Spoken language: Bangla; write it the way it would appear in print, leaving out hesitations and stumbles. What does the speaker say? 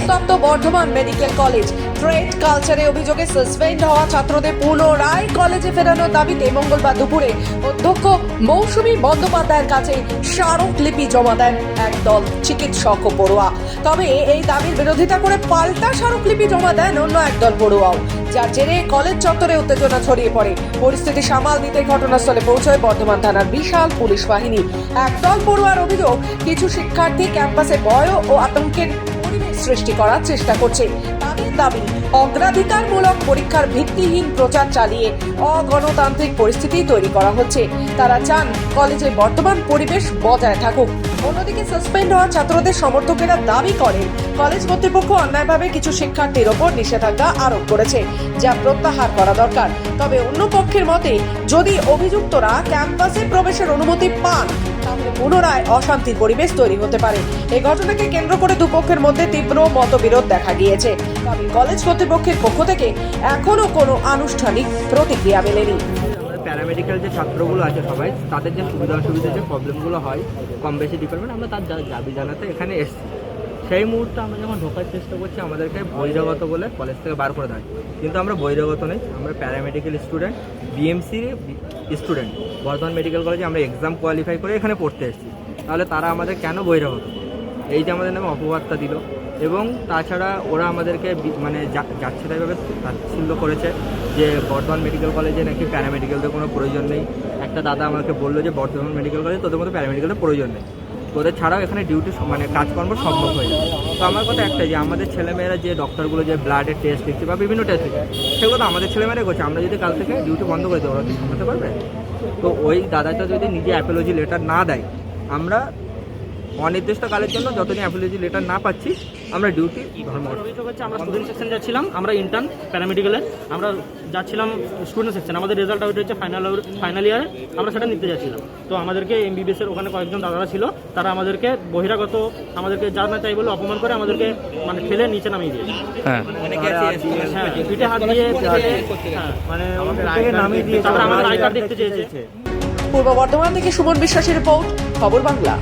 উত্তপ্ত বর্ধমান মেডিকেল কলেজ। ট্রেড কালচারে অভিযোগে সাসপেন্ড হওয়া ছাত্রদের পুনরায় কলেজে ফেরানোর দাবিতে মঙ্গলবার দুপুরে অধ্যক্ষ মৌসুমী বন্দ্যোপাধ্যায়ের কাছে স্মারকলিপি জমা দেন একদল চিকিৎসক ও পড়ুয়া। তবে এই দাবির বিরোধিতা করে পাল্টা স্মারকলিপি জমা দেন অন্য একদল পড়ুয়াও, যার জেরে কলেজ চত্বরে উত্তেজনা ছড়িয়ে পড়ে। পরিস্থিতি সামাল দিতে ঘটনাস্থলে পৌঁছয় বর্ধমান থানার বিশাল পুলিশ বাহিনী। একদল পড়ুয়ার অভিযোগ, কিছু শিক্ষার্থী ক্যাম্পাসে ভয় ও আতঙ্কের পরিবেশ সৃষ্টি করার চেষ্টা করছে। তাদের দাবি, অগ্রাধিকারমূলক পরীক্ষার ভিত্তিহীন প্রচার চালিয়ে অগণতান্ত্রিক পরিস্থিতি তৈরি করা হচ্ছে। তারা চান কলেজে বর্তমান পরিবেশ বজায় থাকুক। অন্যদিকে সাসপেন্ড হওয়া ছাত্রদের সমর্থকেরা দাবি করেন, কলেজ কর্তৃপক্ষ অন্যায়ভাবে কিছু শিক্ষার্থীর ওপর নিষেধাজ্ঞা আরোপ করেছে, যা প্রত্যাহার করা দরকার। তবে অন্য পক্ষের মতে, যদি অভিযুক্তরা ক্যাম্পাসে প্রবেশের অনুমতি পান, তাহলে পুনরায় অশান্তির পরিবেশ তৈরি হতে পারে। এই ঘটনাকে কেন্দ্র করে দুপক্ষের মধ্যে তীব্র মতবিরোধ দেখা গিয়েছে। তবে কলেজ কর্তৃপক্ষের পক্ষ থেকে এখনো কোনো আনুষ্ঠানিক প্রতিক্রিয়া মেলেনি। প্যারামেডিক্যাল যে ছাত্রগুলো আছে সবাই, তাদের যে সুবিধা অসুবিধা যে প্রবলেমগুলো হয় কম বেশি ডিপার্টমেন্ট, আমরা তার দাবি জানাতে এখানে এসেছি। সেই মুহূর্তে আমরা যখন ঢোকার চেষ্টা করছি, আমাদেরকে বহিরাগত বলে কলেজ থেকে বার করে দেয়, কিন্তু আমরা বহিরাগত নেই, আমরা প্যারামেডিক্যাল স্টুডেন্ট, বিএমসির স্টুডেন্ট। বর্ধমান মেডিকেল কলেজে আমরা এক্সাম কোয়ালিফাই করে এখানে পড়তে এসেছি, তাহলে তারা আমাদের কেন বহিরাগত? এই যে আমাদের নামে অপবাদটা দিল, এবং তাছাড়া ওরা আমাদেরকে মানে যাচ্ছেতাইভাবে তাচ্ছিল্য করেছে যে বর্ধমান মেডিকেল কলেজে নাকি প্যারামেডিক্যালদের কোনো প্রয়োজন নেই। একটা দাদা আমাকে বললো যে বর্ধমান মেডিকেল কলেজে তোদের মতো প্যারামেডিক্যালের প্রয়োজন নেই, তোদের ছাড়াও এখানে ডিউটি মানে কাজকর্ম সম্ভব হয়ে যায়। তো আমার কথা একটাই, যে আমাদের ছেলেমেয়েরা যে ডক্টরগুলো যে ব্লাডের টেস্ট দিচ্ছে বা বিভিন্ন টেস্ট দিচ্ছে, সেগুলো তো আমাদের ছেলেমেয়েরাই করছে। আমরা যদি কাল থেকে ডিউটি বন্ধ করে দিই, ওরা কি সামলাতে পারবে? তো ওই দাদাটা যদি নিজে অ্যাপোলজি লেটার না দেয়, আমরা অনির্দিষ্টকালের জন্য যতদিন অ্যাপোলজি লেটার না পাচ্ছি আমরা ডিউটি ধর্ম। অভিযোগ হচ্ছে, আমরা স্টুডেন্ট সেকশন যাচ্ছিলাম, আমরা ইন্টার্ন প্যারামেডিক্যালের, আমরা যাচ্ছিলাম স্টুডেন্ট সেকশন, আমাদের রেজাল্ট আউট হচ্ছে ফাইনাল ইয়ারে, আমরা সেটা নিতে যাচ্ছিলাম। তো আমাদেরকে এমবিবিএসের ওখানে কয়েকজন দাদারা ছিল, তারা আমাদেরকে বহিরাগত, আমাদেরকে যা না চাই বলে অপমান করে আমাদেরকে মানে ঠেলে নিচে নামিয়ে দিয়েছে। পিঠে হাত দিয়ে মানে নামিয়ে দিয়ে তারপরে আমাদের আই কার্ড দেখতে চেয়েছে। পূর্ব বর্ধমান থেকে সুমন বিশ্বাসের রিপোর্ট, খবর বাংলা।